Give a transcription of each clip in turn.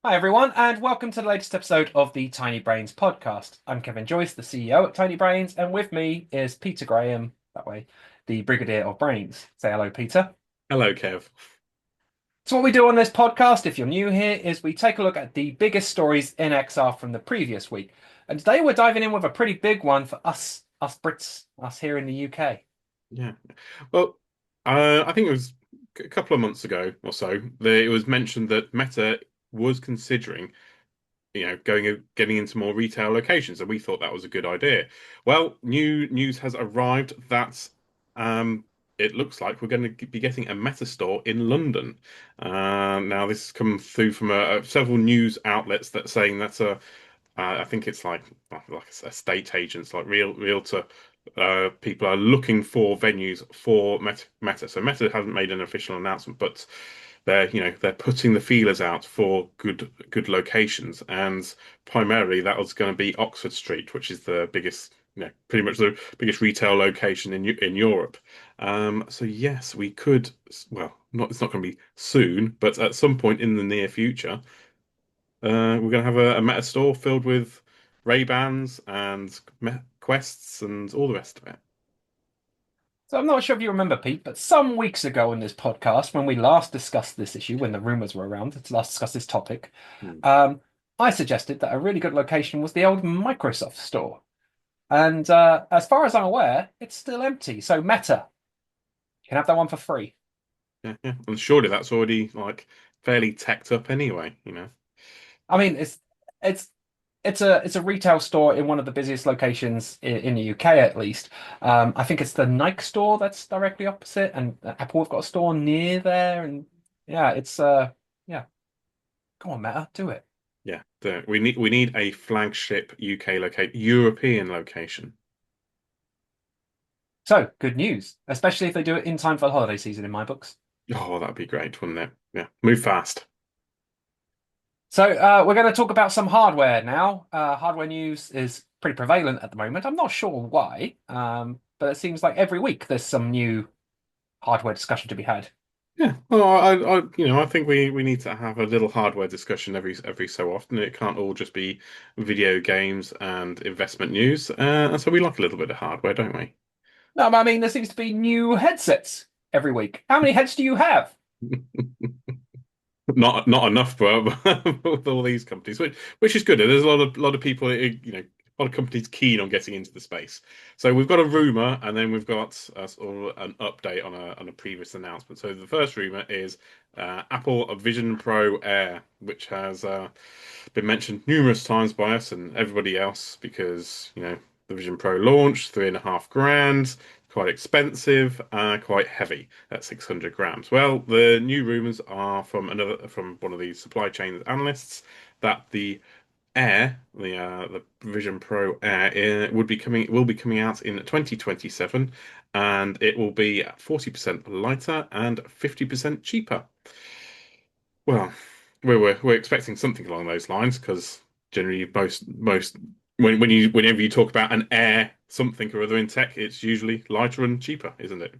Hi, everyone, and welcome to the latest episode of the Tiny Brains podcast. I'm Kevin Joyce, the CEO at Tiny Brains, and with me is Peter Graham, that way, the Brigadier of Brains. Say hello, Peter. Hello, Kev. So, what we do on this podcast, if you're new here, is we take a look at the biggest stories in XR from the previous week. And today we're diving in with a pretty big one for us Brits, us here in the UK. Yeah. Well, I think it was a couple of months ago or so that it was mentioned that Meta was considering, getting into more retail locations, and we thought that was a good idea. Well, new news has arrived that um, it looks like we're going to be getting a Meta store in London. Now, this has come through from several news outlets that saying that I think it's like estate agents, like realtor people are looking for venues for Meta. So Meta hasn't made an official announcement, but they're putting the feelers out for good locations, and primarily that was going to be Oxford Street, which is the biggest, pretty much the biggest retail location in Europe. So yes, we could. Well, not it's not going to be soon, but at some point in the near future. We're going to have a Meta store filled with Ray-Bans and Quests and all the rest of it. So, I'm not sure if you remember, Pete, but some weeks ago in this podcast, when we last discussed this issue, when the rumors were around to last discuss this topic, Hmm. um, I suggested that a really good location was the old Microsoft store. And as far as I'm aware, it's still empty. So Meta, you can have that one for free. Yeah, yeah. And surely that's already like fairly teched up anyway. I mean, it's it's a retail store in one of the busiest locations in the UK, at least. I think it's the Nike store that's directly opposite, and Apple have got a store near there. And yeah, it's yeah. Come on, Meta, do it. Yeah. We need a flagship UK European location. So good news, especially if they do it in time for the holiday season, in my books. Oh, that'd be great, wouldn't it? Yeah. Move fast. So we're going to talk about some hardware now. Hardware news is pretty prevalent at the moment. I'm not sure why, but it seems like every week there's some new hardware discussion to be had. Yeah. Well, I think we need to have a little hardware discussion every so often. It can't all just be video games and investment news. And so we like a little bit of hardware, don't we? No, I mean there seems to be new headsets every week. How many heads do you have? Not enough for with all these companies, which is good. There's a lot of people, a lot of companies keen on getting into the space. So we've got a rumor, and then we've got sort of an update on a previous announcement. So the first rumor is Apple Vision Pro Air, which has been mentioned numerous times by us and everybody else because the Vision Pro launched 3.5 grand, quite expensive, quite heavy at 600 grams. Well, the new rumors are from one of these supply chain analysts that the Vision Pro Air, will be coming out in 2027, and it will be 40% lighter and 50% cheaper. Well, we're expecting something along those lines because generally most whenever you talk about an Air something or other in tech, it's usually lighter and cheaper, isn't it?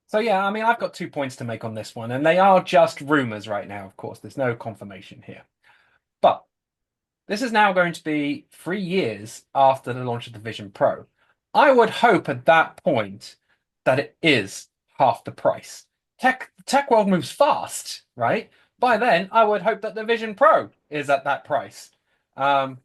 So yeah, I mean I've got 2 points to make on this one, and they are just rumors right now. Of course, there's no confirmation here. But this is now going to be 3 years after the launch of the Vision Pro. I would hope at that point that it is half the price. Tech world moves fast, right? By then, I would hope that the Vision Pro is at that price. But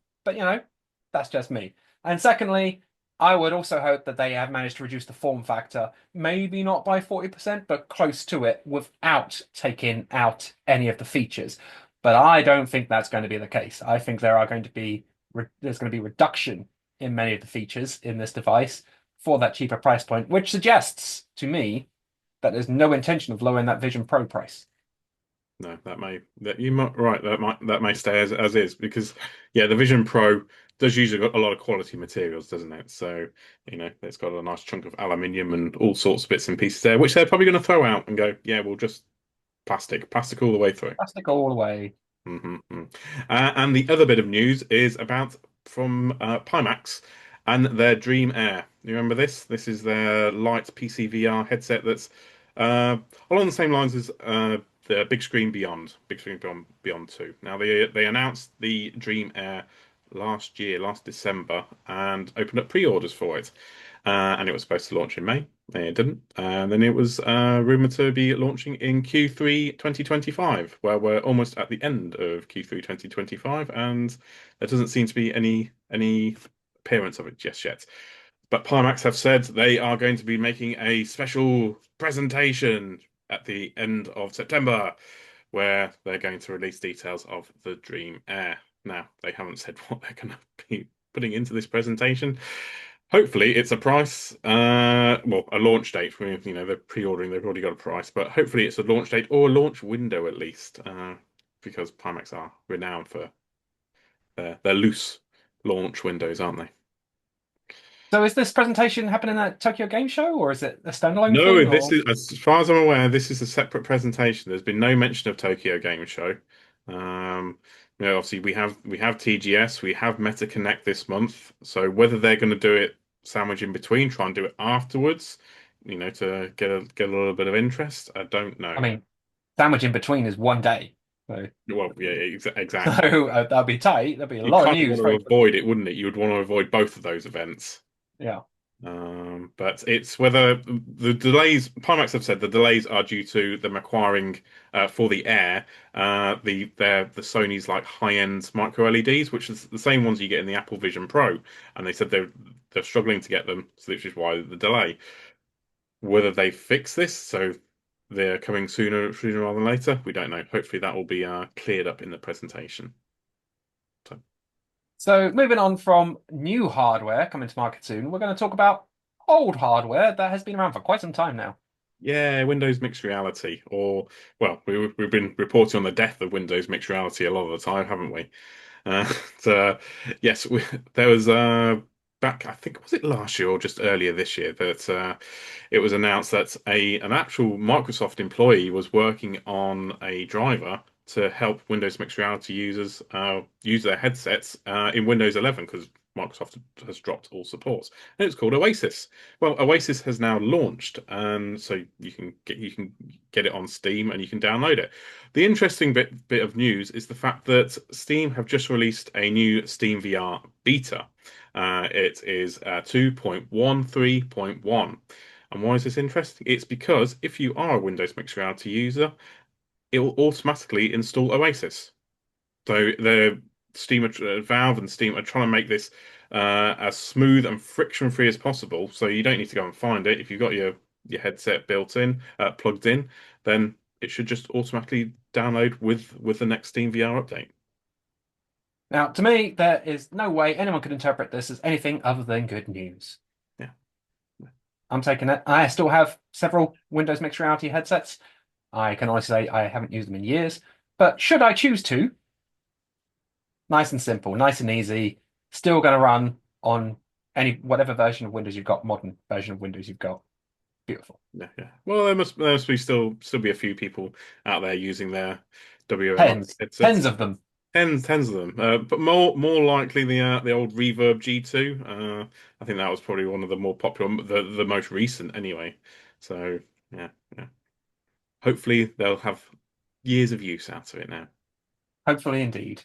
that's just me. And secondly, I would also hope that they have managed to reduce the form factor, maybe not by 40%, but close to it without taking out any of the features. But I don't think that's going to be the case. I think there's going to be reduction in many of the features in this device for that cheaper price point, which suggests to me that there's no intention of lowering that Vision Pro price. No, that you might right that may stay as is because yeah, the Vision Pro does use a lot of quality materials, doesn't it? So it's got a nice chunk of aluminium and all sorts of bits and pieces there, which they're probably going to throw out and go, yeah, we'll just plastic all the way through. Plastic all the way. And the other bit of news is about from Pimax and their Dream Air. You remember this? This is their light PCVR headset that's uh, along the same lines as the Big Screen Beyond 2. Now they announced the Dream Air last year, last December, and opened up pre-orders for it. And it was supposed to launch in May. It didn't. And then it was rumored to be launching in Q3 2025, where we're almost at the end of Q3 2025, and there doesn't seem to be any appearance of it just yet. But Pimax have said they are going to be making a special presentation at the end of September, where they're going to release details of the Dream Air. Now, they haven't said what they're going to be putting into this presentation. Hopefully, it's a price, well, a launch date. They're pre-ordering, they've already got a price, but hopefully it's a launch date or a launch window at least, because Pimax are renowned for their loose launch windows, aren't they? So is this presentation happening at Tokyo Game Show, or is it a standalone No, thing? this Or is, as far as I'm aware, this is a separate presentation. There's been no mention of Tokyo Game Show. Um, obviously we have TGS, we have Meta Connect this month. So whether they're going to do it sandwich in between, try and do it afterwards, to get a little bit of interest, I don't I know. mean, sandwich in between is 1 day, so Well, yeah, exactly. so that'd be tight. That'd be a You lot of kind of news want to very quickly. avoid it, wouldn't it? You would want to avoid both of those events. Yeah. But it's whether the delays, Pimax have said the delays are due to them acquiring for the Air, the Sony's like high-end micro LEDs, which is the same ones you get in the Apple Vision Pro, and they said they're struggling to get them, so which is why the delay. Whether they fix this, so they're coming sooner rather than later, we don't know. Hopefully that will be cleared up in the presentation. So. So moving on from new hardware coming to market soon, we're going to talk about old hardware that has been around for quite some time now. Yeah, Windows mixed reality, or well, we've been reporting on the death of Windows mixed reality a lot of the time, haven't we? Uh, so, yes, there was back, I think, was it last year or just earlier this year that it was announced that an actual Microsoft employee was working on a driver to help Windows mixed reality users use their headsets in Windows 11 because Microsoft has dropped all support, and it's called Oasis. Well, Oasis has now launched, so you can get it on Steam and you can download it. The interesting bit of news is the fact that Steam have just released a new Steam VR beta. It is 2.13.1. And why is this interesting? It's because if you are a Windows Mixed Reality user, it will automatically install Oasis. So Valve and Steam are trying to make this as smooth and friction-free as possible. So you don't need to go and find it. If you've got your headset built in, plugged in, then it should just automatically download with the next Steam VR update. Now, to me, there is no way anyone could interpret this as anything other than good news. Yeah. I'm taking it. I still have several Windows mixed reality headsets. I can honestly say I haven't used them in years, but should I choose to, nice and simple, nice and easy, still going to run on any whatever version of Windows you've got, modern version of Windows you've got. Beautiful. Yeah, yeah. Well, there must be still be a few people out there using their WMR Tens, headsets. tens of them. Tens of them, but more likely the old Reverb G2. I think that was probably one of the more popular, the most recent anyway. So yeah, yeah. Hopefully they'll have years of use out of it now. Hopefully, indeed.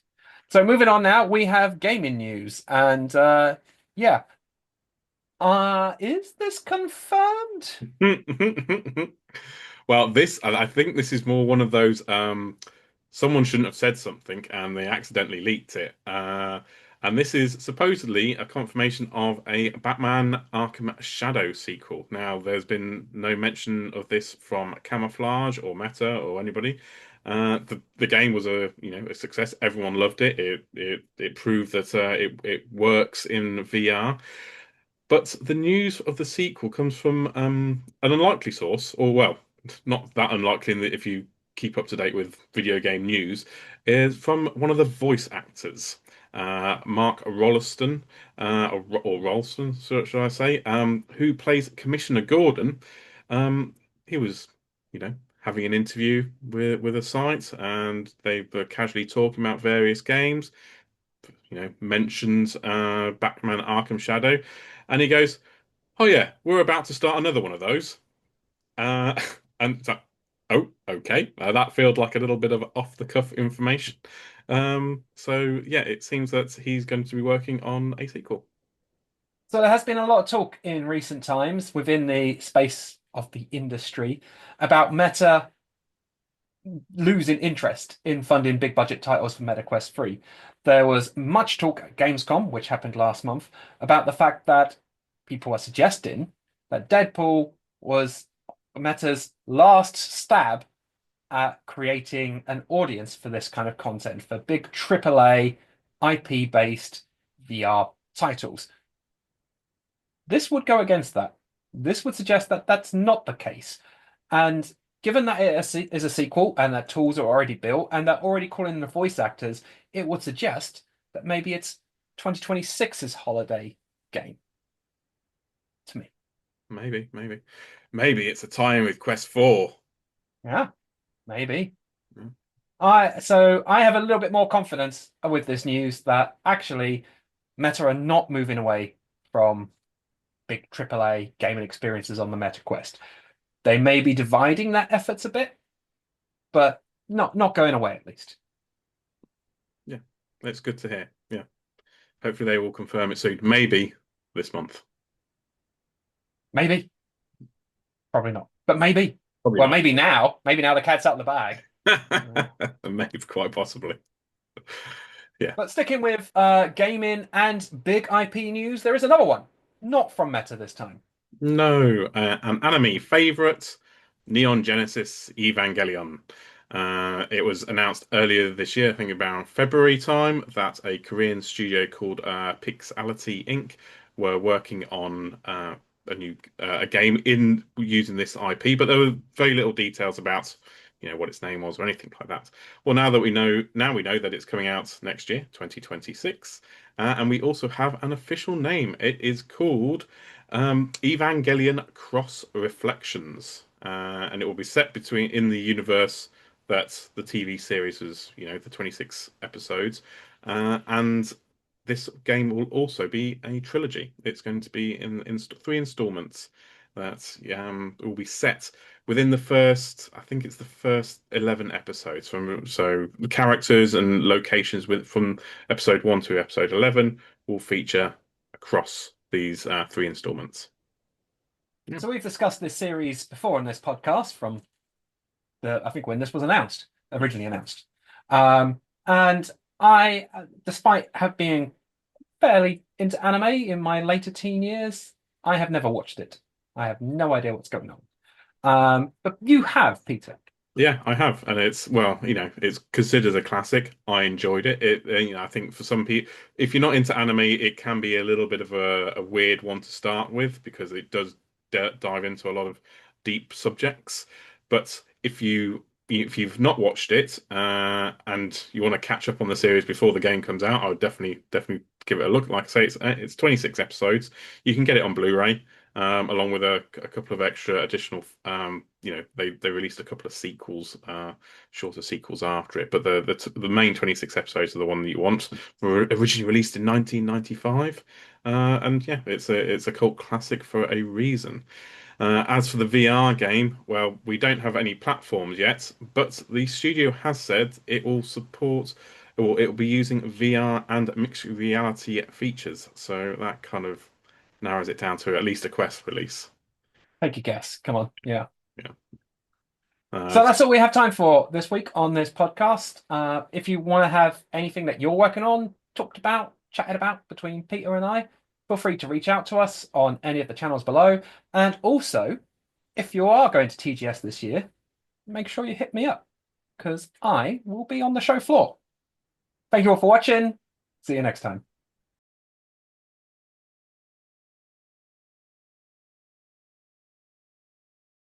So moving on now, we have gaming news, and yeah, is this confirmed? Well, I think this is more one of those someone shouldn't have said something and they accidentally leaked it. And this is supposedly a confirmation of a Batman Arkham Shadow sequel. Now, there's been no mention of this from Camouflage or Meta or anybody. The game was a success. Everyone loved it. It proved that it works in VR. But the news of the sequel comes from an unlikely source, or well, not that unlikely in that if you keep up to date with video game news, is from one of the voice actors, Mark Rolston, or Rolston, should I say, who plays Commissioner Gordon. He was, having an interview with a site, and they were casually talking about various games. Mentions Batman Arkham Shadow, and he goes, "Oh yeah, we're about to start another one of those." Uh, and so Oh, okay. That feels like a little bit of off the cuff information. So yeah, it seems that he's going to be working on a sequel. So there has been a lot of talk in recent times within the space of the industry about Meta losing interest in funding big budget titles for MetaQuest 3. There was much talk at Gamescom, which happened last month, about the fact that people are suggesting that Deadpool was Meta's last stab at creating an audience for this kind of content for big AAA IP based VR titles. This would go against that. This would suggest that that's not the case. And given that it is a sequel and that tools are already built and they're already calling the voice actors, it would suggest that maybe it's 2026's holiday game to me. Maybe it's a tie-in with Quest 4. Yeah, maybe. Mm. I have a little bit more confidence with this news that actually Meta are not moving away from big AAA gaming experiences on the Meta Quest. They may be dividing their efforts a bit, but not going away at least. Yeah, that's good to hear. Yeah, hopefully they will confirm it soon. Maybe this month. Maybe, probably not, but maybe. Probably Well, not. maybe now. Maybe now the cat's out of the bag. Uh, Maybe quite possibly. Yeah. But sticking with gaming and big IP news, there is another one, not from Meta this time. No, an anime favorite, Neon Genesis Evangelion. It was announced earlier this year, I think about February time, that a Korean studio called Pixality Inc. were working on a new a game in using this IP, but there were very little details about, what its name was or anything like that. Well, now we know that it's coming out next year, 2026, and we also have an official name. It is called Evangelion Cross Reflections, and it will be set between in the universe that the TV series was, the 26 episodes, and this game will also be a trilogy. It's going to be in three installments that will be set within the first, I think it's the first 11 episodes from, so the characters and locations from episode 1 to episode 11 will feature across these three installments. Yeah. So we've discussed this series before in this podcast from I think when this was announced, originally announced. And despite have being fairly into anime in my later teen years, I have never watched it. I have no idea what's going on. But you have, Peter. Yeah, I have, and it's well, it's considered a classic. I enjoyed it. I think for some people, if you're not into anime, it can be a little bit of a weird one to start with because it does dive into a lot of deep subjects. But if you've not watched it and you want to catch up on the series before the game comes out, I would definitely give it a look. Like I say, it's 26 episodes. You can get it on Blu-ray. Along with a couple of extra additional, they released a couple of sequels, shorter sequels after it. But the main 26 episodes are the one that you want. Were originally released in 1995, and yeah, it's a cult classic for a reason. As for the VR game, well, we don't have any platforms yet, but the studio has said it will support, or it will be using VR and mixed reality features. So that kind of narrows it down to at least a Quest release. Take a guess. Come on. Yeah. Yeah. So that's all we have time for this week on this podcast. If you want to have anything that you're working on, talked about, chatted about between Peter and I, feel free to reach out to us on any of the channels below. And also, if you are going to TGS this year, make sure you hit me up because I will be on the show floor. Thank you all for watching. See you next time.